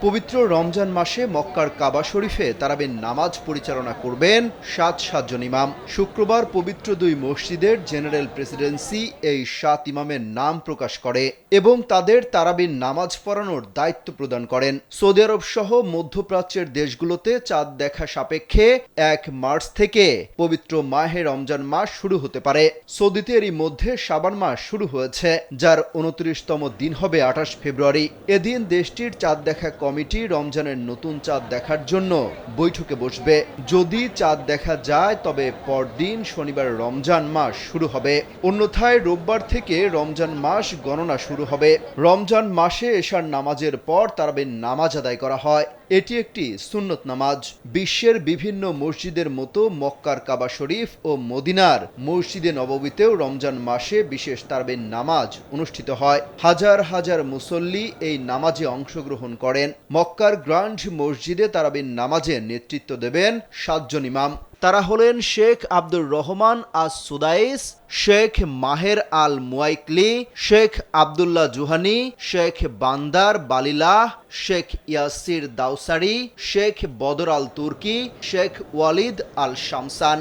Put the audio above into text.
পবিত্র রমজান মাসে মক্কার কাবা শরীফে তারাবির নামাজ পরিচালনা করবেন ৭ ইমাম। শুক্রবার পবিত্র দুই মসজিদের জেনারেল প্রেসিডেন্সি এই ৭ ইমামের নাম প্রকাশ করে এবং তাদের তারাবির নামাজ পড়ানোর দায়িত্ব প্রদান করেন। সৌদি আরব সহ মধ্যপ্রাচ্যের দেশগুলোতে চাঁদ দেখা সাপেক্ষে ১ মার্চ থেকে পবিত্র মাহে রমজান মাস শুরু হতে পারে। সৌদিতে এরই মধ্যে শাবান মাস শুরু হয়েছে, যার ২৯তম দিন হবে ২৮ ফেব্রুয়ারি। এদিন দেশটির চাঁদ দেখা কমিটি রমজানের নতুন চাঁদ দেখার জন্য বৈঠকে বসবে। যদি চাঁদ দেখা যায় তবে পরদিন শনিবার রমজান মাস শুরু হবে, অন্যথায় রোববার থেকে রমজান মাস গণনা শুরু হবে। রমজান মাসে এশার নামাজের পর তারাবির নামাজ আদায় করা হয়। এটি একটি সুন্নত নামাজ। বিশ্বের বিভিন্ন মসজিদের মতো মক্কার কাবা শরীফ ও মদিনার মসজিদে নববীতেও রমজান মাসে বিশেষ তারাবির নামাজ অনুষ্ঠিত হয়। হাজার হাজার মুসল্লি এই নামাজে অংশগ্রহণ করেন। মক্কার গ্র্যান্ড মসজিদে তারাবির নামাজে নেতৃত্ব দেবেন ৭ ইমাম। তারা হলেন শেখ আব্দুর রহমান আস সুদাইস, শেখ মাহের আল মুয়াইকলি, শেখ আবদুল্লাহ জুহানি, শেখ বান্দার বালিলাহ, শেখ ইয়াসির দাউসারি, শেখ বদর আল তুর্কি, শেখ ওয়ালিদ আল শামসান।